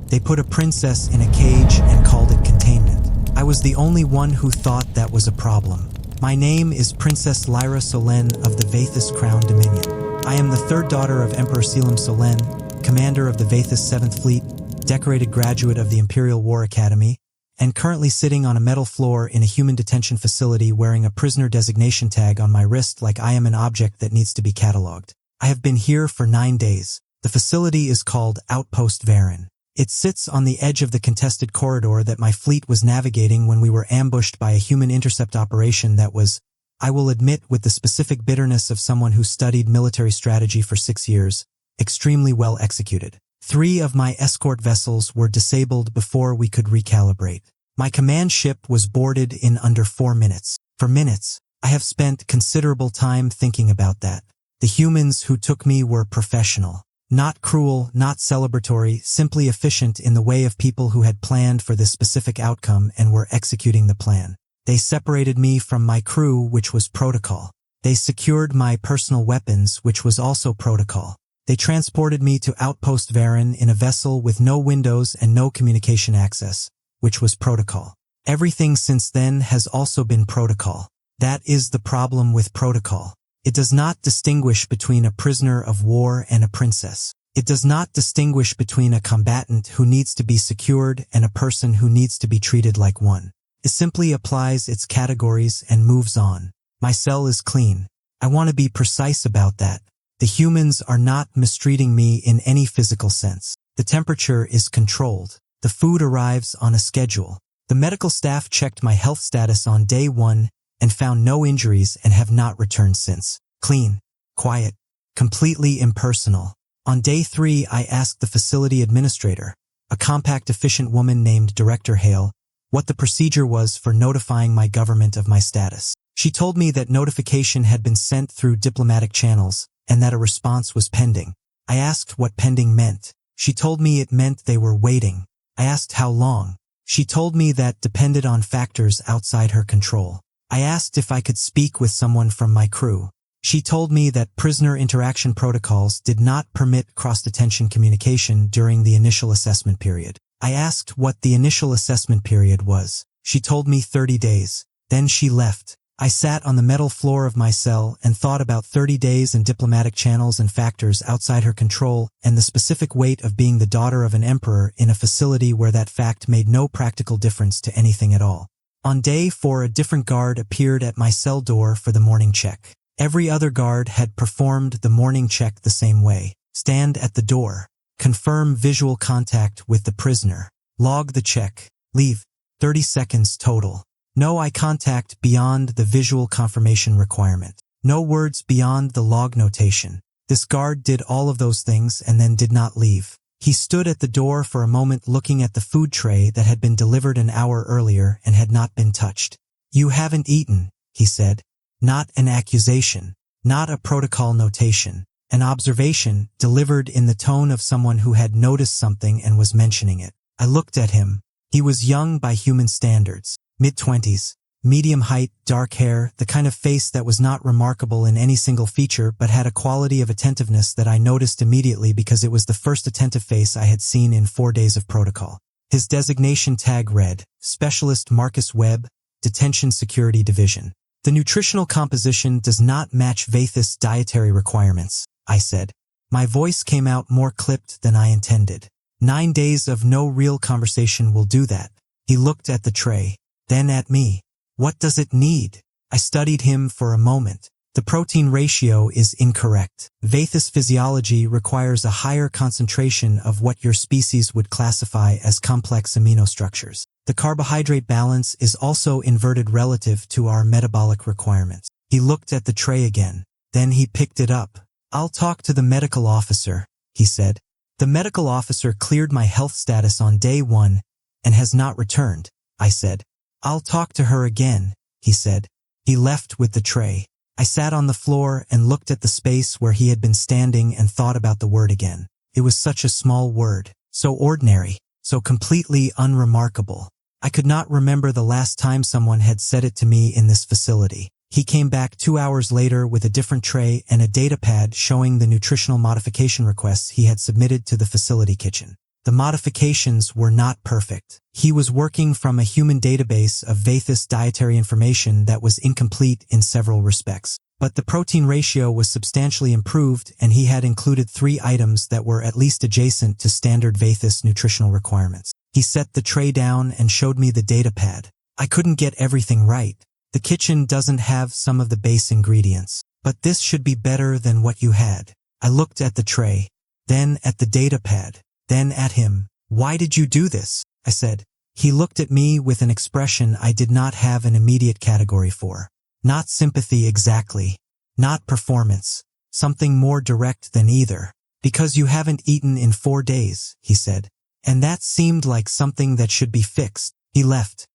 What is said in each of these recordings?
They put a princess in a cage and called it containment. I was the only one who thought that was a problem. My name is Princess Lyra Solenne of the Vaethis Crown Dominion. I am the third daughter of Emperor Solenne, commander of the Vaethis 7th Fleet, decorated graduate of the Imperial War Academy, and currently sitting on a metal floor in a human detention facility wearing a prisoner designation tag on my wrist like I am an object that needs to be catalogued. I have been here for 9 days. The facility is called Outpost Varan. It sits on the edge of the contested corridor that my fleet was navigating when we were ambushed by a human intercept operation that was, I will admit with the specific bitterness of someone who studied military strategy for 6 years, extremely well executed. 3 of my escort vessels were disabled before we could recalibrate. My command ship was boarded in under 4 minutes. For minutes, I have spent considerable time thinking about that. The humans who took me were professional. Not cruel, not celebratory, simply efficient in the way of people who had planned for this specific outcome and were executing the plan. They separated me from my crew, which was protocol. They secured my personal weapons, which was also protocol. They transported me to Outpost Varan in a vessel with no windows and no communication access, which was protocol. Everything since then has also been protocol. That is the problem with protocol. It does not distinguish between a prisoner of war and a princess. It does not distinguish between a combatant who needs to be secured and a person who needs to be treated like one. It simply applies its categories and moves on. My cell is clean. I want to be precise about that. The humans are not mistreating me in any physical sense. The temperature is controlled. The food arrives on a schedule. The medical staff checked my health status on day 1 and found no injuries and have not returned since. Clean, quiet, completely impersonal. On day 3, I asked the facility administrator, a compact, efficient woman named Director Hale, what the procedure was for notifying my government of my status. She told me that notification had been sent through diplomatic channels and that a response was pending. I asked what pending meant. She told me it meant they were waiting. I asked how long. She told me that depended on factors outside her control. I asked if I could speak with someone from my crew. She told me that prisoner interaction protocols did not permit cross-detention communication during the initial assessment period. I asked what the initial assessment period was. She told me 30 days. Then she left. I sat on the metal floor of my cell and thought about 30 days and diplomatic channels and factors outside her control and the specific weight of being the daughter of an emperor in a facility where that fact made no practical difference to anything at all. On day 4, a different guard appeared at my cell door for the morning check. Every other guard had performed the morning check the same way. Stand at the door. Confirm visual contact with the prisoner. Log the check. Leave. 30 seconds total. No eye contact beyond the visual confirmation requirement. No words beyond the log notation. This guard did all of those things and then did not leave. He stood at the door for a moment looking at the food tray that had been delivered an hour earlier and had not been touched. "You haven't eaten," he said. Not an accusation. Not a protocol notation. An observation delivered in the tone of someone who had noticed something and was mentioning it. I looked at him. He was young by human standards. Mid-20s. Medium height, dark hair, the kind of face that was not remarkable in any single feature but had a quality of attentiveness that I noticed immediately because it was the first attentive face I had seen in 4 days of protocol. His designation tag read, Specialist Marcus Webb, Detention Security Division. "The nutritional composition does not match Vaethis' dietary requirements," I said. My voice came out more clipped than I intended. 9 days of no real conversation will do that. He looked at the tray, then at me. "What does it need?" I studied him for a moment. "The protein ratio is incorrect. Vaethis physiology requires a higher concentration of what your species would classify as complex aminostructures. The carbohydrate balance is also inverted relative to our metabolic requirements." He looked at the tray again. Then he picked it up. "I'll talk to the medical officer," he said. "The medical officer cleared my health status on day 1 and has not returned," I said. "I'll talk to her again," he said. He left with the tray. I sat on the floor and looked at the space where he had been standing and thought about the word again. It was such a small word, so ordinary, so completely unremarkable. I could not remember the last time someone had said it to me in this facility. He came back 2 hours later with a different tray and a data pad showing the nutritional modification requests he had submitted to the facility kitchen. The modifications were not perfect. He was working from a human database of Vaethis dietary information that was incomplete in several respects. But the protein ratio was substantially improved, and he had included 3 items that were at least adjacent to standard Vaethis nutritional requirements. He set the tray down and showed me the data pad. I couldn't get everything right. The kitchen doesn't have some of the base ingredients, but this should be better than what you had. I looked at the tray, then at the data pad, then at him. Why did you do this? I said. He looked at me with an expression I did not have an immediate category for. Not sympathy exactly. Not performance. Something more direct than either. Because you haven't eaten in 4 days, he said. And that seemed like something that should be fixed. He left.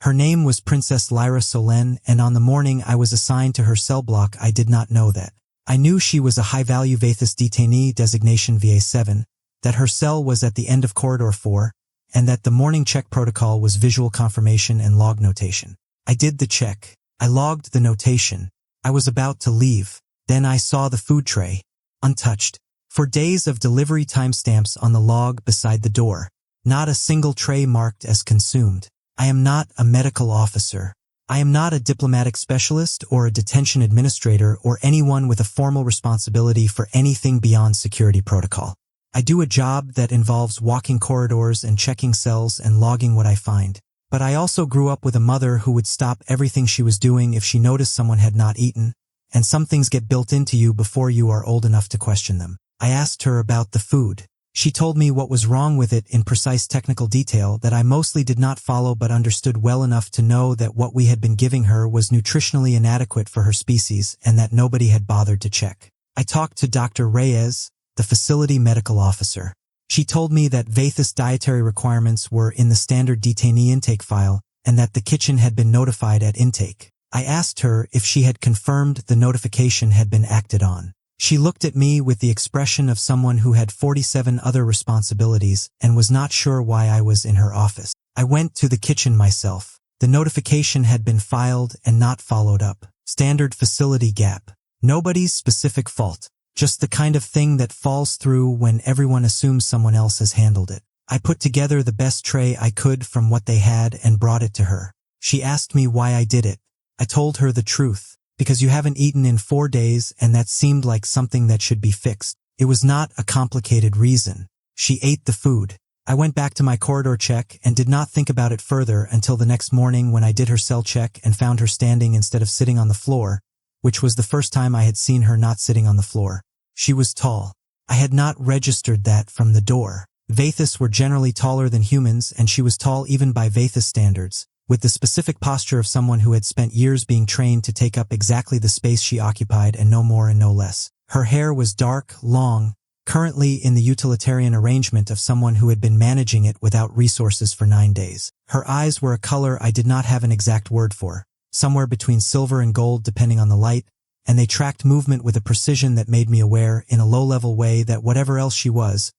Her name was Princess Lyra Solenne, and on the morning I was assigned to her cell block I did not know that. I knew she was a high-value Vaethis detainee designation VA7, that her cell was at the end of Corridor 4, and that the morning check protocol was visual confirmation and log notation. I did the check. I logged the notation. I was about to leave. Then I saw the food tray. Untouched. For days of delivery timestamps on the log beside the door. Not a single tray marked as consumed. I am not a medical officer. I am not a diplomatic specialist or a detention administrator or anyone with a formal responsibility for anything beyond security protocol. I do a job that involves walking corridors and checking cells and logging what I find. But I also grew up with a mother who would stop everything she was doing if she noticed someone had not eaten, and some things get built into you before you are old enough to question them. I asked her about the food. She told me what was wrong with it in precise technical detail that I mostly did not follow but understood well enough to know that what we had been giving her was nutritionally inadequate for her species and that nobody had bothered to check. I talked to Dr. Reyes, the facility medical officer. She told me that Vaethis dietary requirements were in the standard detainee intake file and that the kitchen had been notified at intake. I asked her if she had confirmed the notification had been acted on. She looked at me with the expression of someone who had 47 other responsibilities and was not sure why I was in her office. I went to the kitchen myself. The notification had been filed and not followed up. Standard facility gap. Nobody's specific fault. Just the kind of thing that falls through when everyone assumes someone else has handled it. I put together the best tray I could from what they had and brought it to her. She asked me why I did it. I told her the truth. Because you haven't eaten in 4 days and that seemed like something that should be fixed. It was not a complicated reason. She ate the food. I went back to my corridor check and did not think about it further until the next morning when I did her cell check and found her standing instead of sitting on the floor, which was the first time I had seen her not sitting on the floor. She was tall. I had not registered that from the door. Vaethis were generally taller than humans, and she was tall even by Vaethis standards, with the specific posture of someone who had spent years being trained to take up exactly the space she occupied and no more and no less. Her hair was dark, long, currently in the utilitarian arrangement of someone who had been managing it without resources for 9 days. Her eyes were a color I did not have an exact word for, somewhere between silver and gold depending on the light, and they tracked movement with a precision that made me aware, in a low-level way, that whatever else she was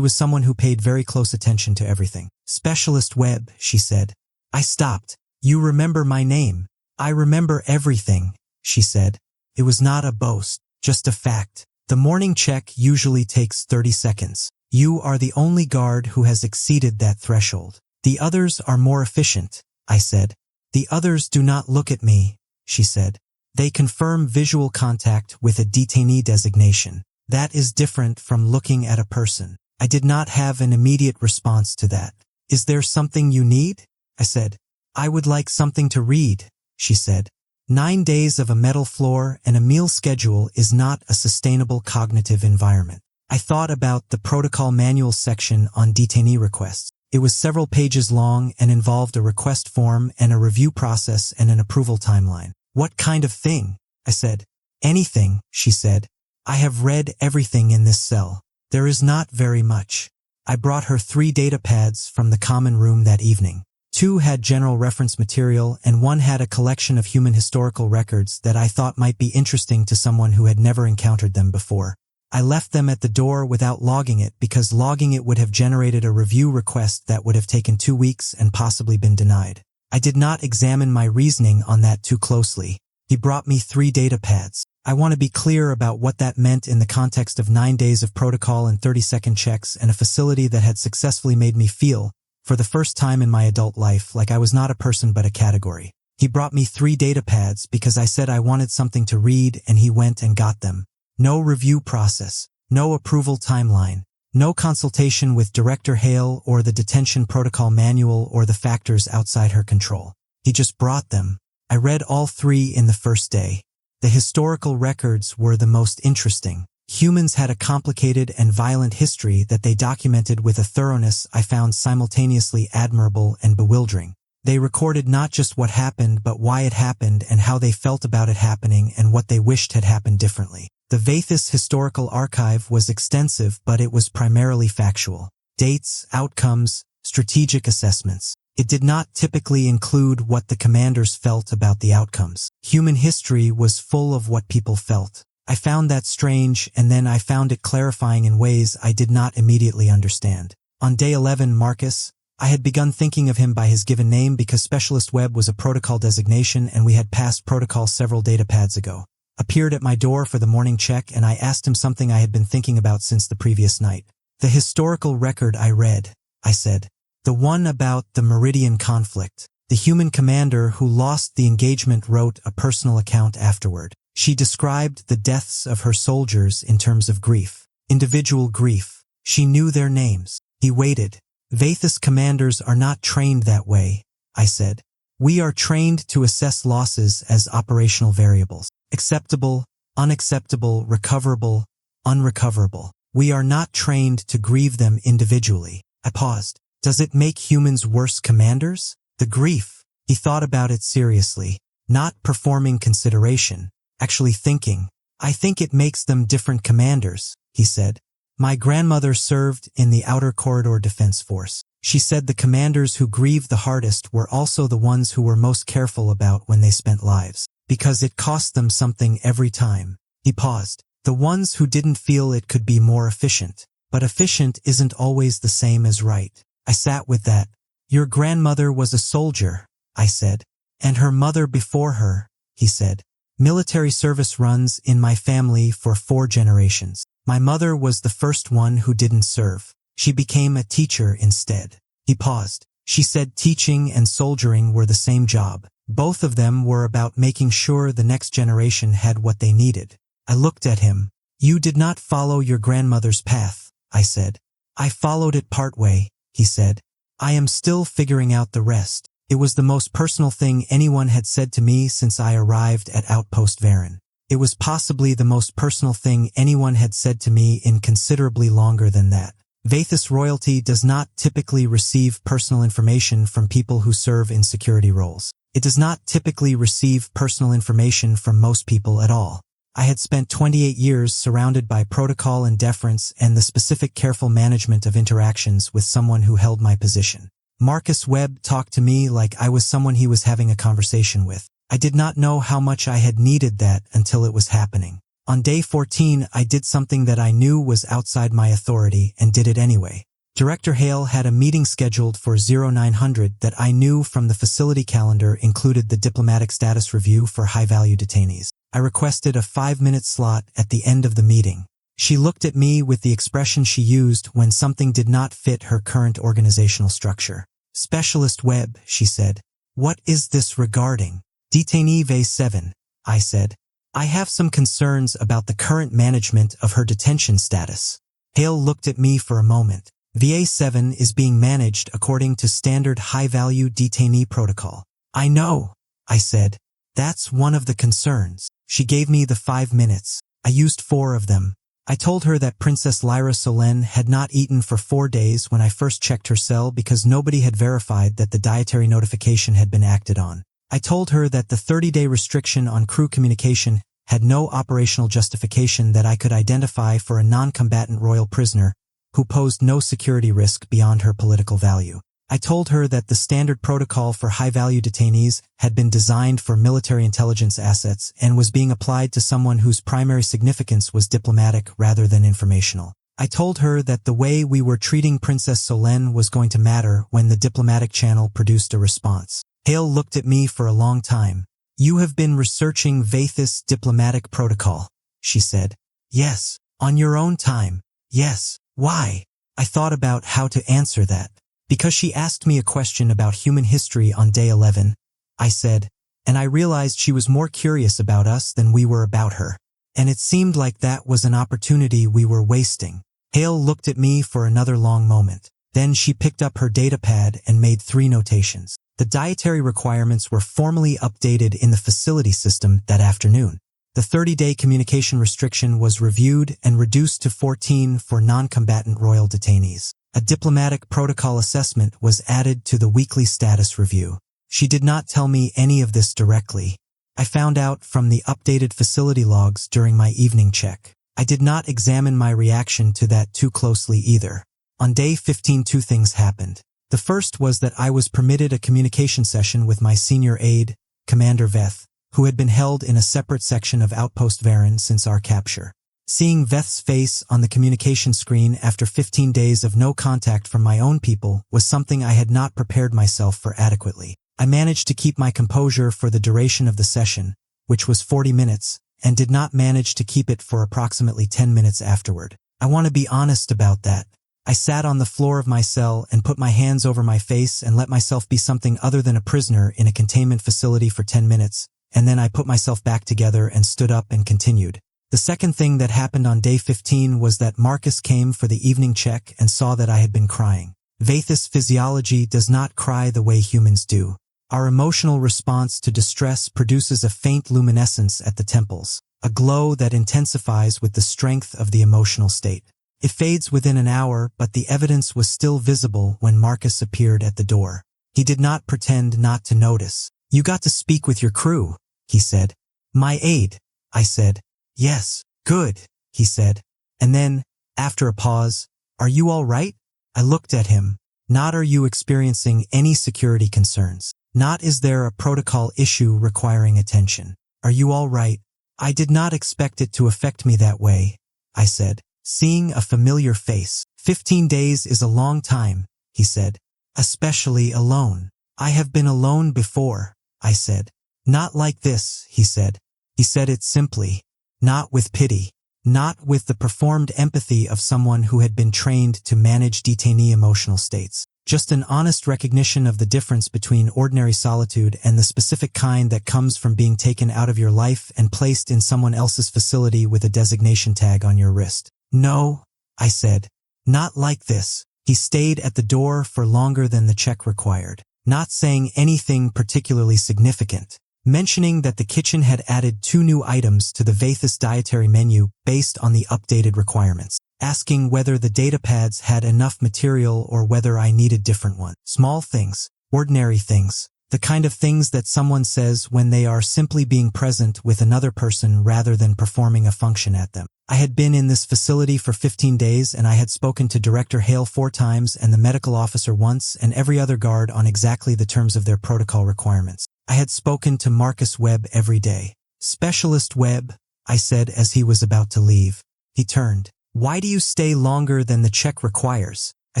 someone who paid very close attention to everything. "Specialist Webb," she said. I stopped. "You remember my name." "I remember everything," she said. It was not a boast, just a fact. The morning check usually takes 30 seconds. You are the only guard who has exceeded that threshold. The others are more efficient, I said. The others do not look at me, she said. They confirm visual contact with a detainee designation. That is different from looking at a person. I did not have an immediate response to that. "Is there something you need?" I said. "I would like something to read," she said. 9 days of a metal floor and a meal schedule is not a sustainable cognitive environment. I thought about the protocol manual section on detainee requests. It was several pages long and involved a request form and a review process and an approval timeline. "What kind of thing?" I said. "Anything," she said. "I have read everything in this cell. There is not very much." I brought her 3 data pads from the common room that evening. 2 had general reference material and 1 had a collection of human historical records that I thought might be interesting to someone who had never encountered them before. I left them at the door without logging it because logging it would have generated a review request that would have taken 2 weeks and possibly been denied. I did not examine my reasoning on that too closely. He brought me 3 data pads. I want to be clear about what that meant in the context of 9 days of protocol and 30-second checks and a facility that had successfully made me feel, for the first time in my adult life, like I was not a person but a category. He brought me 3 data pads because I said I wanted something to read, and he went and got them. No review process, no approval timeline, no consultation with Director Hale or the detention protocol manual or the factors outside her control. He just brought them. I read all 3 in the first day. The historical records were the most interesting. Humans had a complicated and violent history that they documented with a thoroughness I found simultaneously admirable and bewildering. They recorded not just what happened but why it happened and how they felt about it happening and what they wished had happened differently. The Vaethis historical archive was extensive, but it was primarily factual. Dates, outcomes, strategic assessments. It did not typically include what the commanders felt about the outcomes. Human history was full of what people felt. I found that strange, and then I found it clarifying in ways I did not immediately understand. On day 11, Marcus, I had begun thinking of him by his given name because Specialist Webb was a protocol designation and we had passed protocol several data pads ago. Appeared at my door for the morning check, and I asked him something I had been thinking about since the previous night. The historical record I read, I said. The one about the Meridian conflict. The human commander who lost the engagement wrote a personal account afterward. She described the deaths of her soldiers in terms of grief. Individual grief. She knew their names. He waited. Vaethis commanders are not trained that way, I said. We are trained to assess losses as operational variables. Acceptable, unacceptable, recoverable, unrecoverable. We are not trained to grieve them individually. I paused. Does it make humans worse commanders? The grief. He thought about it seriously. Not performing consideration. Actually thinking. I think it makes them different commanders, he said. My grandmother served in the Outer Corridor Defense Force. She said the commanders who grieved the hardest were also the ones who were most careful about when they spent lives. Because it cost them something every time. He paused. The ones who didn't feel it could be more efficient. But efficient isn't always the same as right. I sat with that. Your grandmother was a soldier, I said. And her mother before her, he said. Military service runs in my family for 4 generations. My mother was the first one who didn't serve. She became a teacher instead. He paused. She said teaching and soldiering were the same job. Both of them were about making sure the next generation had what they needed. I looked at him. You did not follow your grandmother's path, I said. I followed it partway, he said. I am still figuring out the rest. It was the most personal thing anyone had said to me since I arrived at Outpost Varen. It was possibly the most personal thing anyone had said to me in considerably longer than that. Vaethis royalty does not typically receive personal information from people who serve in security roles. It does not typically receive personal information from most people at all. I had spent 28 years surrounded by protocol and deference and the specific careful management of interactions with someone who held my position. Marcus Webb talked to me like I was someone he was having a conversation with. I did not know how much I had needed that until it was happening. On day 14, I did something that I knew was outside my authority and did it anyway. Director Hale had a meeting scheduled for 0900 that I knew from the facility calendar included the diplomatic status review for high-value detainees. I requested a 5-minute slot at the end of the meeting. She looked at me with the expression she used when something did not fit her current organizational structure. Specialist Webb, she said. What is this regarding? Detainee VA7, I said. I have some concerns about the current management of her detention status. Hale looked at me for a moment. VA7 is being managed according to standard high-value detainee protocol. I know, I said. That's one of the concerns. She gave me the 5 minutes. I used 4 of them. I told her that Princess Lyra Solenne had not eaten for 4 days when I first checked her cell because nobody had verified that the dietary notification had been acted on. I told her that the 30-day restriction on crew communication had no operational justification that I could identify for a non-combatant royal prisoner who posed no security risk beyond her political value. I told her that the standard protocol for high-value detainees had been designed for military intelligence assets and was being applied to someone whose primary significance was diplomatic rather than informational. I told her that the way we were treating Princess Solenne was going to matter when the diplomatic channel produced a response. Hale looked at me for a long time. You have been researching Vaethis diplomatic protocol, she said. Yes. On your own time. Yes. Why? I thought about how to answer that. Because she asked me a question about human history on day 11, I said, and I realized she was more curious about us than we were about her. And it seemed like that was an opportunity we were wasting. Hale looked at me for another long moment. Then she picked up her datapad and made 3 notations. The dietary requirements were formally updated in the facility system that afternoon. The 30-day communication restriction was reviewed and reduced to 14 for non-combatant royal detainees. A diplomatic protocol assessment was added to the weekly status review. She did not tell me any of this directly. I found out from the updated facility logs during my evening check. I did not examine my reaction to that too closely either. On day 15, 2 things happened. The first was that I was permitted a communication session with my senior aide, Commander Vaeth, who had been held in a separate section of Outpost Varen since our capture. Seeing Vaeth's face on the communication screen after 15 days of no contact from my own people was something I had not prepared myself for adequately. I managed to keep my composure for the duration of the session, which was 40 minutes, and did not manage to keep it for approximately 10 minutes afterward. I want to be honest about that. I sat on the floor of my cell and put my hands over my face and let myself be something other than a prisoner in a containment facility for 10 minutes, and then I put myself back together and stood up and continued. The second thing that happened on day 15 was that Marcus came for the evening check and saw that I had been crying. Vaethis physiology does not cry the way humans do. Our emotional response to distress produces a faint luminescence at the temples, a glow that intensifies with the strength of the emotional state. It fades within an hour, but the evidence was still visible when Marcus appeared at the door. He did not pretend not to notice. You got to speak with your crew, he said. My aide, I said. Yes, good, he said. And then, after a pause, are you all right? I looked at him. Not are you experiencing any security concerns. Not is there a protocol issue requiring attention. Are you all right? I did not expect it to affect me that way, I said. Seeing a familiar face. 15 days is a long time, he said. Especially alone. I have been alone before, I said. Not like this, he said. He said it simply. Not with pity. Not with the performed empathy of someone who had been trained to manage detainee emotional states. Just an honest recognition of the difference between ordinary solitude and the specific kind that comes from being taken out of your life and placed in someone else's facility with a designation tag on your wrist. No, I said. Not like this. He stayed at the door for longer than the check required, not saying anything particularly significant, mentioning that the kitchen had added 2 new items to the Vaethis dietary menu based on the updated requirements, asking whether the datapads had enough material or whether I needed different ones. Small things, ordinary things, the kind of things that someone says when they are simply being present with another person rather than performing a function at them. I had been in this facility for 15 days and I had spoken to Director Hale 4 times and the medical officer once and every other guard on exactly the terms of their protocol requirements. I had spoken to Marcus Webb every day. Specialist Webb, I said as he was about to leave. He turned. Why do you stay longer than the check requires? I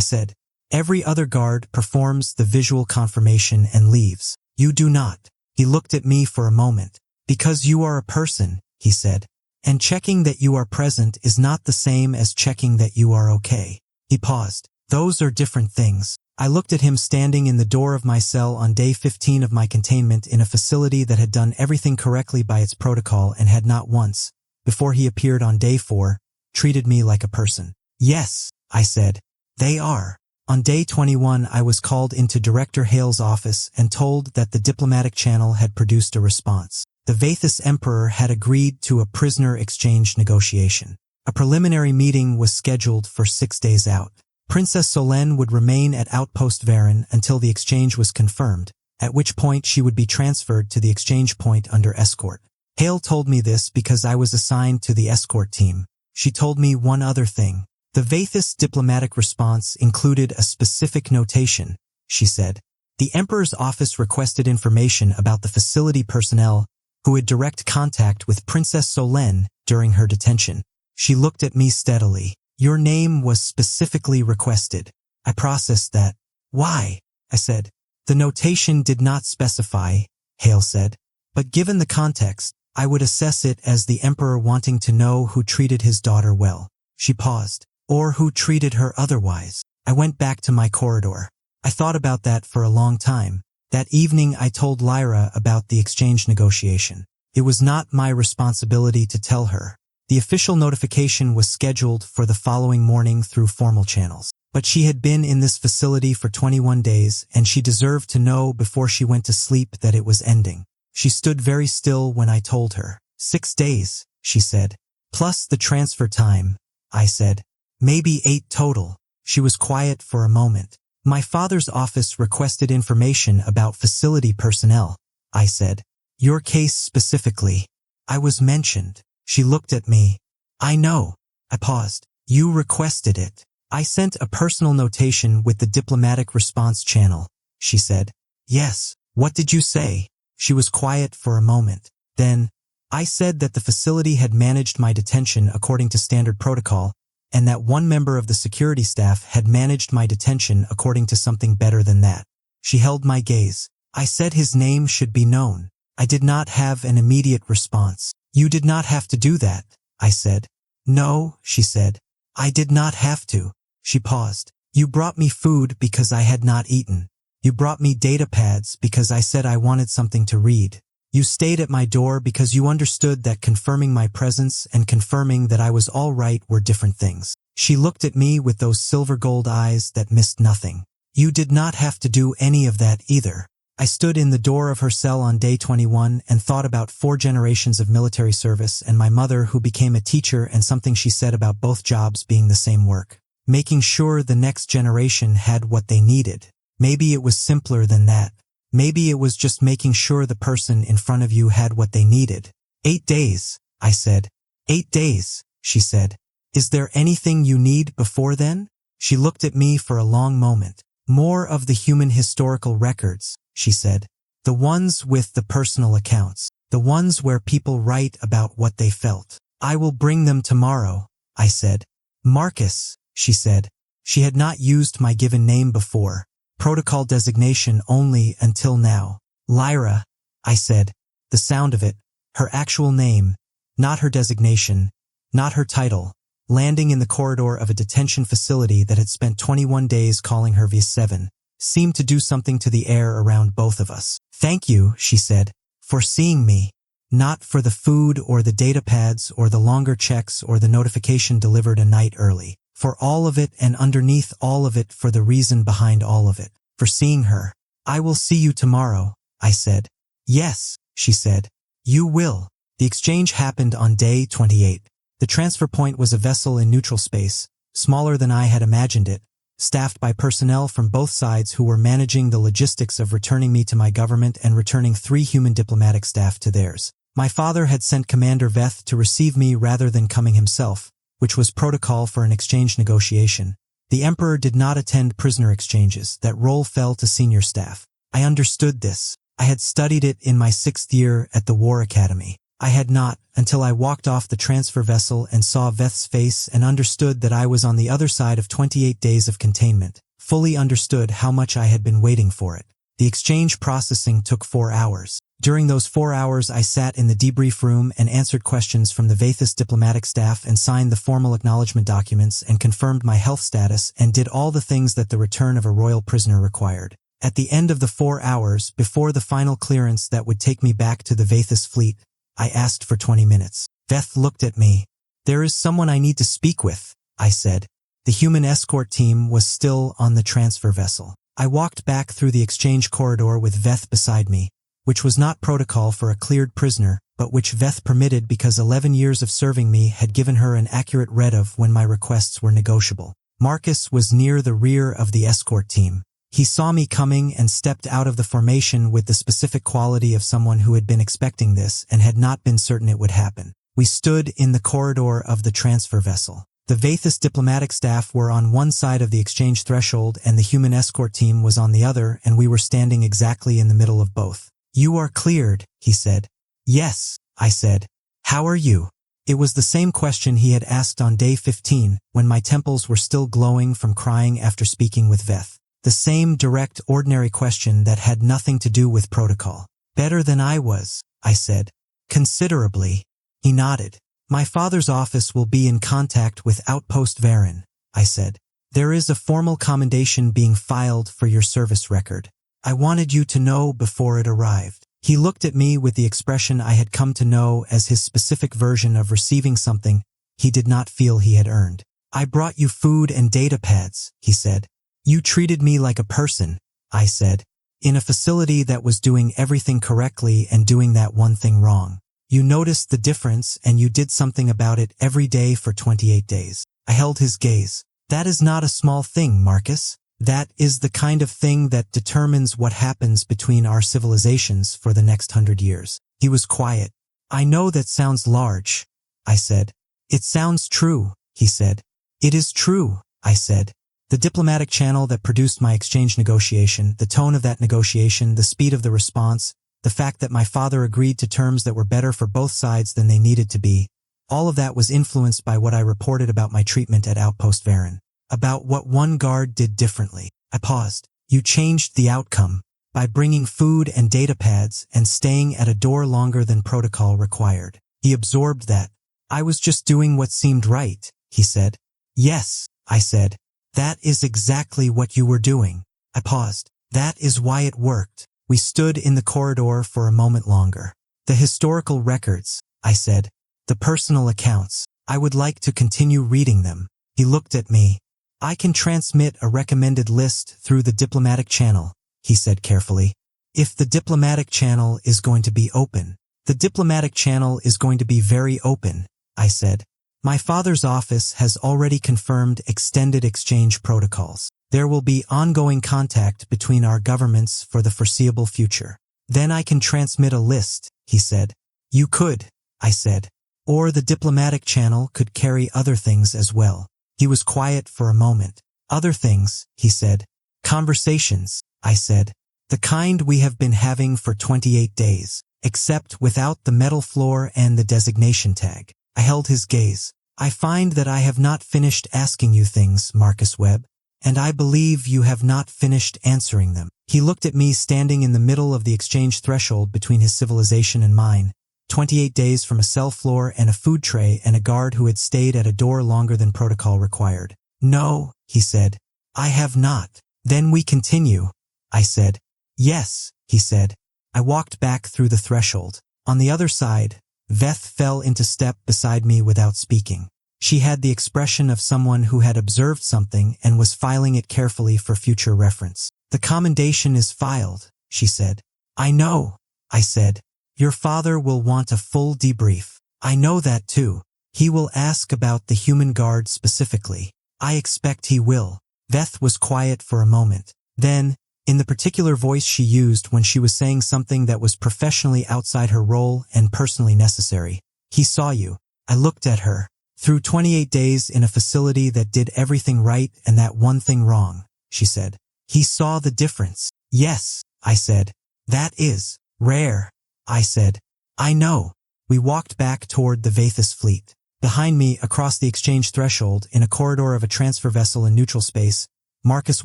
said. Every other guard performs the visual confirmation and leaves. You do not. He looked at me for a moment. Because you are a person, he said. And checking that you are present is not the same as checking that you are okay. He paused. Those are different things. I looked at him standing in the door of my cell on day 15 of my containment in a facility that had done everything correctly by its protocol and had not once, before he appeared on day 4, treated me like a person. Yes, I said. They are. On day 21 I was called into Director Hale's office and told that the diplomatic channel had produced a response. The Vaethis Emperor had agreed to a prisoner exchange negotiation. A preliminary meeting was scheduled for 6 days out. Princess Solenne would remain at Outpost Varen until the exchange was confirmed, at which point she would be transferred to the exchange point under escort. Hale told me this because I was assigned to the escort team. She told me one other thing. The Vaethis diplomatic response included a specific notation, she said. The Emperor's office requested information about the facility personnel who had direct contact with Princess Solenne during her detention. She looked at me steadily. Your name was specifically requested. I processed that. Why? I said. The notation did not specify, Hale said. But given the context, I would assess it as the Emperor wanting to know who treated his daughter well. She paused. Or who treated her otherwise. I went back to my corridor. I thought about that for a long time. That evening I told Lyra about the exchange negotiation. It was not my responsibility to tell her. The official notification was scheduled for the following morning through formal channels. But she had been in this facility for 21 days, and she deserved to know before she went to sleep that it was ending. She stood very still when I told her. 6 days, she said. Plus the transfer time, I said. Maybe 8 total. She was quiet for a moment. My father's office requested information about facility personnel, I said. Your case specifically. I was mentioned. She looked at me. I know. I paused. You requested it. I sent a personal notation with the diplomatic response channel, she said. Yes. What did you say? She was quiet for a moment. Then, I said that the facility had managed my detention according to standard protocol, and that one member of the security staff had managed my detention according to something better than that. She held my gaze. I said his name should be known. I did not have an immediate response. You did not have to do that, I said. No, she said. I did not have to. She paused. You brought me food because I had not eaten. You brought me data pads because I said I wanted something to read. You stayed at my door because you understood that confirming my presence and confirming that I was all right were different things. She looked at me with those silver gold eyes that missed nothing. You did not have to do any of that either. I stood in the door of her cell on day 21 and thought about 4 generations of military service and my mother who became a teacher and something she said about both jobs being the same work. Making sure the next generation had what they needed. Maybe it was simpler than that. Maybe it was just making sure the person in front of you had what they needed. 8 days, I said. 8 days, she said. Is there anything you need before then? She looked at me for a long moment. More of the human historical records, she said. The ones with the personal accounts. The ones where people write about what they felt. I will bring them tomorrow, I said. Marcus, she said. She had not used my given name before. Protocol designation only until now. Lyra, I said. The sound of it, her actual name, not her designation, not her title, landing in the corridor of a detention facility that had spent 21 days calling her V7, seemed to do something to the air around both of us. Thank you, she said, for seeing me. Not for the food or the data pads or the longer checks or the notification delivered a night early. For all of it and underneath all of it for the reason behind all of it. For seeing her. I will see you tomorrow, I said. Yes, she said. You will. The exchange happened on day 28. The transfer point was a vessel in neutral space, smaller than I had imagined it, staffed by personnel from both sides who were managing the logistics of returning me to my government and returning 3 human diplomatic staff to theirs. My father had sent Commander Vaethis to receive me rather than coming himself, which was protocol for an exchange negotiation. The Emperor did not attend prisoner exchanges. That role fell to senior staff. I understood this. I had studied it in my 6th year at the War Academy. I had not, until I walked off the transfer vessel and saw Vaethis' face and understood that I was on the other side of 28 days of containment, fully understood how much I had been waiting for it. The exchange processing took 4 hours. During those 4 hours I sat in the debrief room and answered questions from the Vaethis diplomatic staff and signed the formal acknowledgement documents and confirmed my health status and did all the things that the return of a royal prisoner required. At the end of the 4 hours, before the final clearance that would take me back to the Vaethis fleet, I asked for 20 minutes. Vaethis looked at me. There is someone I need to speak with, I said. The human escort team was still on the transfer vessel. I walked back through the exchange corridor with Vaethis beside me, which was not protocol for a cleared prisoner, but which Vaethis permitted because 11 years of serving me had given her an accurate read of when my requests were negotiable. Marcus was near the rear of the escort team. He saw me coming and stepped out of the formation with the specific quality of someone who had been expecting this and had not been certain it would happen. We stood in the corridor of the transfer vessel. The Vaethis diplomatic staff were on one side of the exchange threshold and the human escort team was on the other, and we were standing exactly in the middle of both. You are cleared, he said. Yes, I said. How are you? It was the same question he had asked on day 15, when my temples were still glowing from crying after speaking with Vaethis. The same direct, ordinary question that had nothing to do with protocol. Better than I was, I said. Considerably. He nodded. My father's office will be in contact with Outpost Varen, I said. There is a formal commendation being filed for your service record. I wanted you to know before it arrived. He looked at me with the expression I had come to know as his specific version of receiving something he did not feel he had earned. I brought you food and data pads, he said. You treated me like a person, I said, in a facility that was doing everything correctly and doing that one thing wrong. You noticed the difference and you did something about it every day for 28 days. I held his gaze. That is not a small thing, Marcus. That is the kind of thing that determines what happens between our civilizations for the next 100 years. He was quiet. I know that sounds large, I said. It sounds true, he said. It is true, I said. The diplomatic channel that produced my exchange negotiation, the tone of that negotiation, the speed of the response, the fact that my father agreed to terms that were better for both sides than they needed to be, all of that was influenced by what I reported about my treatment at Outpost Varen. About what one guard did differently. I paused. You changed the outcome by bringing food and data pads and staying at a door longer than protocol required. He absorbed that. I was just doing what seemed right, he said. Yes, I said. That is exactly what you were doing. I paused. That is why it worked. We stood in the corridor for a moment longer. The historical records, I said. The personal accounts. I would like to continue reading them. He looked at me. I can transmit a recommended list through the diplomatic channel, he said carefully. If the diplomatic channel is going to be open. The diplomatic channel is going to be very open, I said. My father's office has already confirmed extended exchange protocols. There will be ongoing contact between our governments for the foreseeable future. Then I can transmit a list, he said. You could, I said. Or the diplomatic channel could carry other things as well. He was quiet for a moment. Other things, he said. Conversations, I said. The kind we have been having for 28 days, except without the metal floor and the designation tag. I held his gaze. I find that I have not finished asking you things, Marcus Webb, and I believe you have not finished answering them. He looked at me standing in the middle of the exchange threshold between his civilization and mine. 28 days from a cell floor and a food tray and a guard who had stayed at a door longer than protocol required. No, he said. I have not. Then we continue, I said. Yes, he said. I walked back through the threshold. On the other side, Vaethis fell into step beside me without speaking. She had the expression of someone who had observed something and was filing it carefully for future reference. The commendation is filed, she said. I know, I said. Your father will want a full debrief. I know that too. He will ask about the human guard specifically. I expect he will. Vaethis was quiet for a moment. Then, in the particular voice she used when she was saying something that was professionally outside her role and personally necessary. He saw you. I looked at her. Through 28 days in a facility that did everything right and that one thing wrong, she said. He saw the difference. Yes, I said. That is rare. I said. I know. We walked back toward the Vaethis fleet. Behind me, across the exchange threshold, in a corridor of a transfer vessel in neutral space, Marcus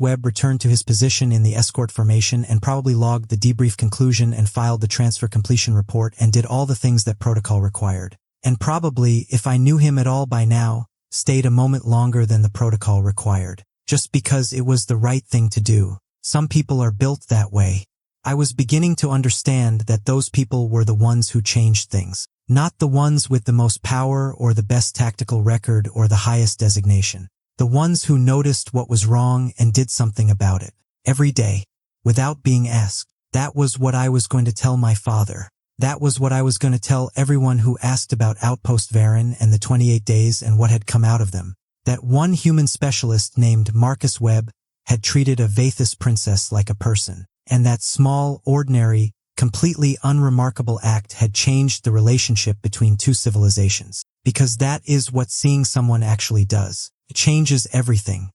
Webb returned to his position in the escort formation and probably logged the debrief conclusion and filed the transfer completion report and did all the things that protocol required. And probably, if I knew him at all by now, stayed a moment longer than the protocol required. Just because it was the right thing to do. Some people are built that way. I was beginning to understand that those people were the ones who changed things, not the ones with the most power or the best tactical record or the highest designation. The ones who noticed what was wrong and did something about it. Every day, without being asked. That was what I was going to tell my father. That was what I was going to tell everyone who asked about Outpost Varen and the 28 days and what had come out of them. That one human specialist named Marcus Webb had treated a Vaethis princess like a person. And that small, ordinary, completely unremarkable act had changed the relationship between two civilizations. Because that is what seeing someone actually does. It changes everything.